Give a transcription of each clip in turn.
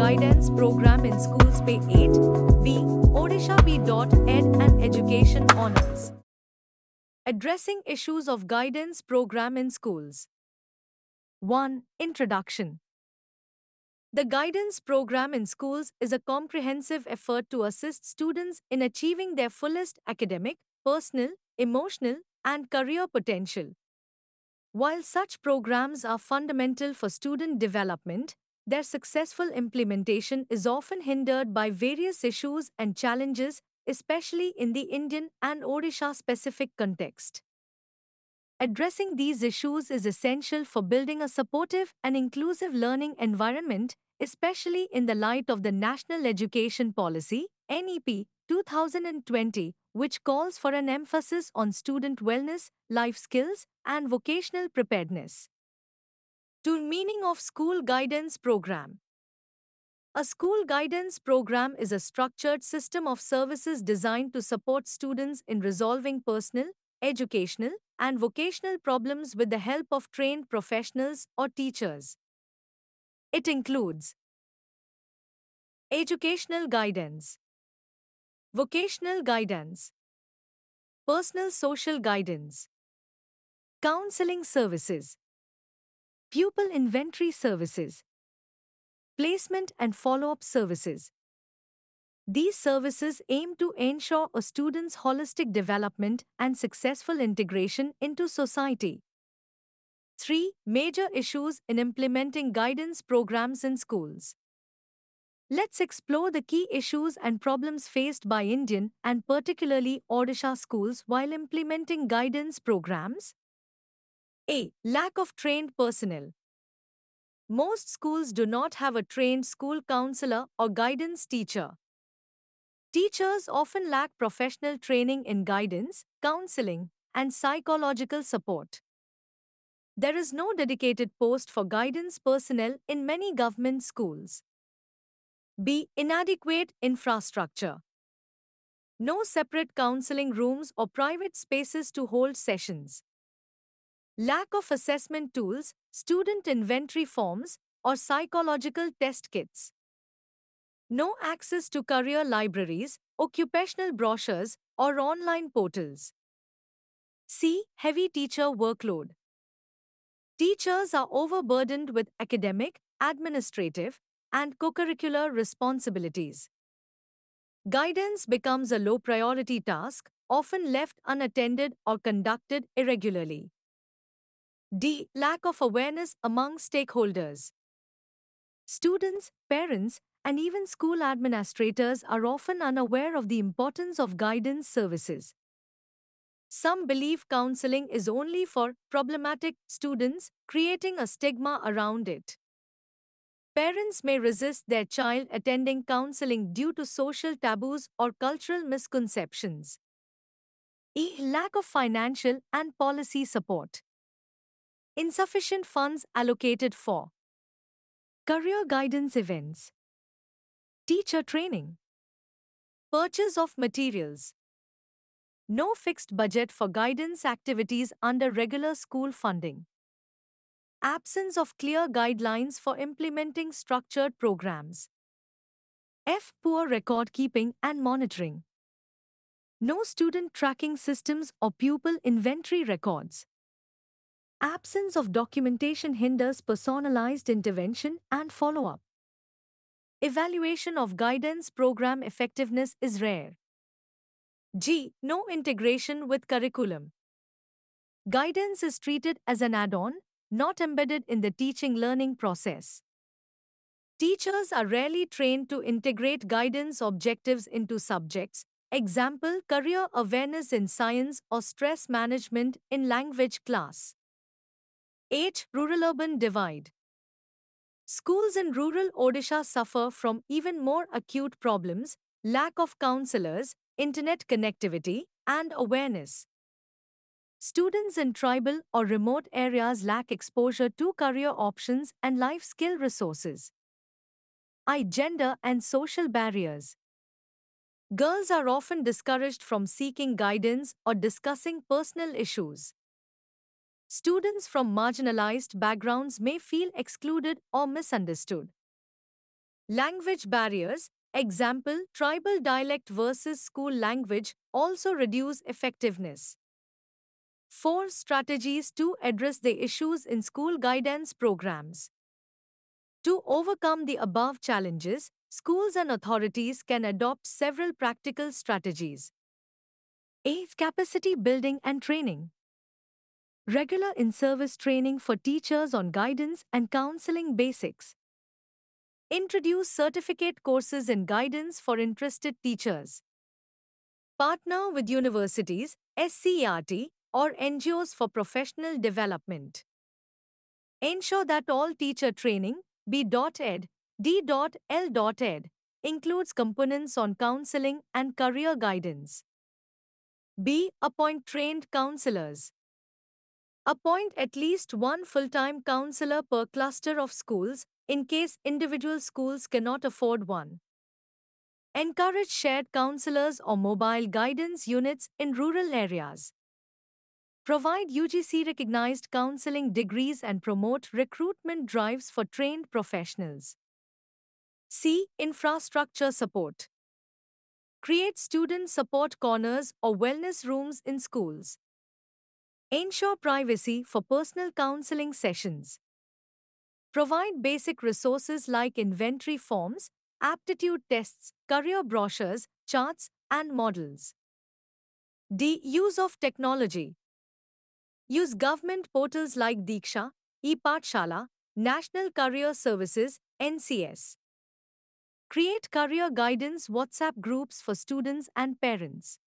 Guidance Program in Schools Pay 8. B. Odisha B.Ed and Education Honors. Addressing issues of guidance program in schools. 1. Introduction. The guidance program in schools is a comprehensive effort to assist students in achieving their fullest academic, personal, emotional, and career potential. While such programs are fundamental for student development, their successful implementation is often hindered by various issues and challenges, especially in the Indian and Odisha specific context. Addressing these issues is essential for building a supportive and inclusive learning environment, especially in the light of the National Education Policy (NEP) 2020, which calls for an emphasis on student wellness, life skills, and vocational preparedness. 2. Meaning of School Guidance Program. A school guidance program is a structured system of services designed to support students in resolving personal, educational, and vocational problems with the help of trained professionals or teachers. It includes educational guidance, vocational guidance, personal social guidance, counseling services, pupil inventory services, placement and follow-up services. These services aim to ensure a student's holistic development and successful integration into society. 3. Major issues in implementing guidance programs in schools. Let's explore the key issues and problems faced by Indian and particularly Odisha schools while implementing guidance programs. A. Lack of trained personnel. Most schools do not have a trained school counselor or guidance teacher. Teachers often lack professional training in guidance, counseling, and psychological support. There is no dedicated post for guidance personnel in many government schools. B. Inadequate infrastructure. No separate counseling rooms or private spaces to hold sessions. Lack of assessment tools, student inventory forms, or psychological test kits. No access to career libraries, occupational brochures, or online portals. C. Heavy teacher workload. Teachers are overburdened with academic, administrative, and co-curricular responsibilities. Guidance becomes a low-priority task, often left unattended or conducted irregularly. D. Lack of awareness among stakeholders. Students, parents, and even school administrators are often unaware of the importance of guidance services. Some believe counseling is only for problematic students, creating a stigma around it. Parents may resist their child attending counseling due to social taboos or cultural misconceptions. E. Lack of financial and policy support. Insufficient funds allocated for career guidance events, teacher training, purchase of materials. No fixed budget for guidance activities under regular school funding. Absence of clear guidelines for implementing structured programs. F. Poor record keeping and monitoring. No student tracking systems or pupil inventory records. Absence of documentation hinders personalized intervention and follow-up. Evaluation of guidance program effectiveness is rare. G. No integration with curriculum. Guidance is treated as an add-on, not embedded in the teaching-learning process. Teachers are rarely trained to integrate guidance objectives into subjects, example career awareness in science or stress management in language class. H. Rural-urban divide. Schools in rural Odisha suffer from even more acute problems, lack of counselors, internet connectivity, and awareness. Students in tribal or remote areas lack exposure to career options and life skill resources. I. Gender and social barriers. Girls are often discouraged from seeking guidance or discussing personal issues. Students from marginalized backgrounds may feel excluded or misunderstood. Language barriers, example, tribal dialect versus school language, also reduce effectiveness. 4. Strategies to address the issues in school guidance programs. To overcome the above challenges, schools and authorities can adopt several practical strategies. A. Capacity building and training. Regular in service training for teachers on guidance and counseling basics. Introduce certificate courses in guidance for interested teachers. Partner with universities, SCERT, or NGOs for professional development. Ensure that all teacher training, B.Ed, D.L.Ed, includes components on counseling and career guidance. B. Appoint trained counselors. Appoint at least one full-time counselor per cluster of schools, in case individual schools cannot afford one. Encourage shared counselors or mobile guidance units in rural areas. Provide UGC-recognized counseling degrees and promote recruitment drives for trained professionals. C. Infrastructure support. Create student support corners or wellness rooms in schools. Ensure privacy for personal counseling sessions. Provide basic resources like inventory forms, aptitude tests, career brochures, charts, and models. D. Use of technology. Use government portals like Diksha, ePathshala, National Career Services, NCS. Create career guidance WhatsApp groups for students and parents.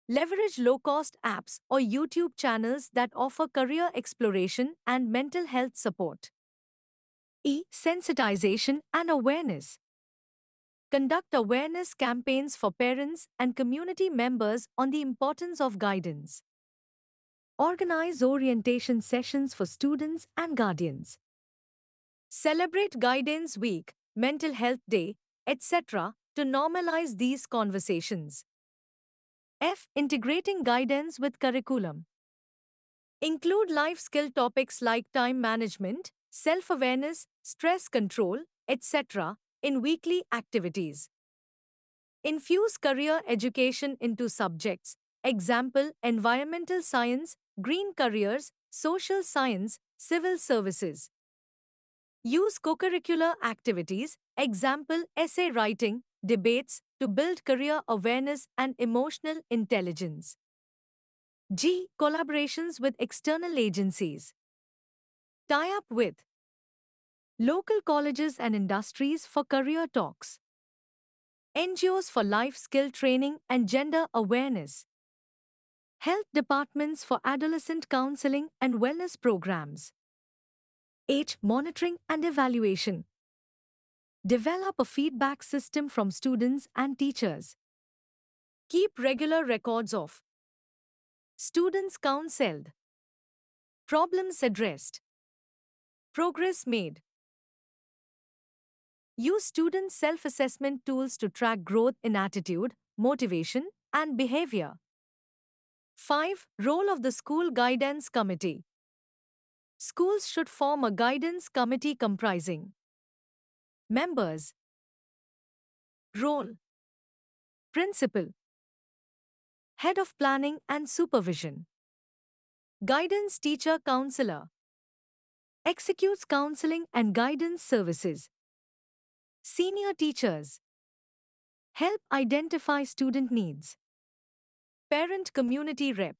Leverage low-cost apps or YouTube channels that offer career exploration and mental health support. E. Sensitization and awareness. Conduct awareness campaigns for parents and community members on the importance of guidance. Organize orientation sessions for students and guardians. Celebrate Guidance Week, Mental Health Day, etc. to normalize these conversations. F. Integrating guidance with curriculum. Include life skill topics like time management, self-awareness, stress control, etc. in weekly activities. Infuse career education into subjects, example, environmental science, green careers, social science, civil services. Use co-curricular activities, example, essay writing, debates, to build career awareness and emotional intelligence. G. Collaborations with external agencies. Tie up with local colleges and industries for career talks, NGOs for life skill training and gender awareness, health departments for adolescent counseling and wellness programs. H. Monitoring and evaluation. Develop a feedback system from students and teachers. Keep regular records of students counseled, problems addressed, progress made. Use student self-assessment tools to track growth in attitude, motivation, and behavior. 5. Role of the School Guidance Committee. Schools should form a guidance committee comprising members. Role: Principal, Head of Planning and Supervision, Guidance Teacher Counselor, Executes counseling and guidance services. Senior teachers help identify student needs. Parent community rep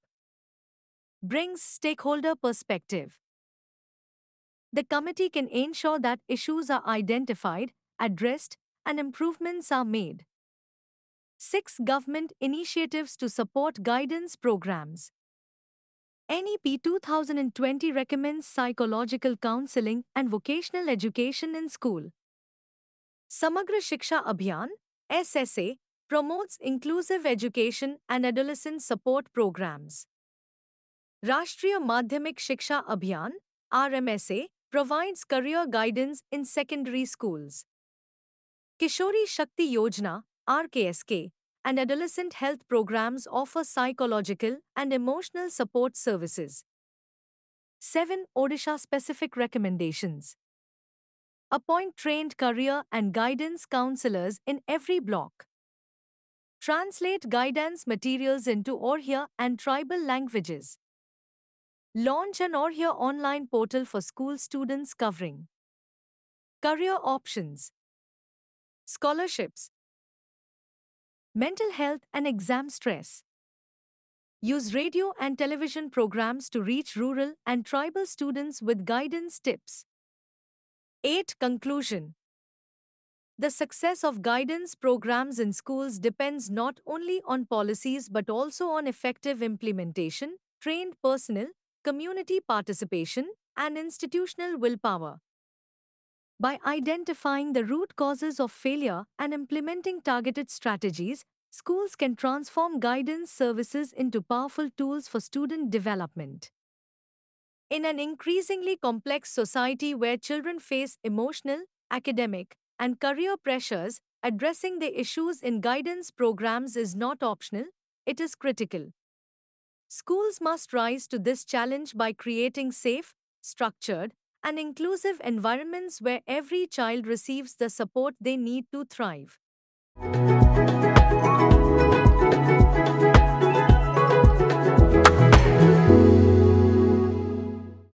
brings stakeholder perspective. The committee can ensure that issues are identified, addressed, and improvements are made. 6. Government initiatives to support guidance programs. NEP 2020 recommends psychological counseling and vocational education in school. Samagra Shiksha Abhiyan, SSA, promotes inclusive education and adolescent support programs. Rashtriya Madhyamik Shiksha Abhiyan, RMSA, provides career guidance in secondary schools. Kishori Shakti Yojana, RKSK, and adolescent health programs offer psychological and emotional support services. 7. Odisha-specific recommendations. Appoint trained career and guidance counselors in every block. Translate guidance materials into Oriya and tribal languages. Launch an Oriya online portal for school students covering career options, scholarships, mental health and exam stress. Use radio and television programs to reach rural and tribal students with guidance tips. 8. Conclusion. The success of guidance programs in schools depends not only on policies but also on effective implementation, trained personnel, community participation, and institutional willpower. By identifying the root causes of failure and implementing targeted strategies, schools can transform guidance services into powerful tools for student development. In an increasingly complex society where children face emotional, academic, and career pressures, addressing the issues in guidance programs is not optional, it is critical. Schools must rise to this challenge by creating safe, structured, and inclusive environments where every child receives the support they need to thrive.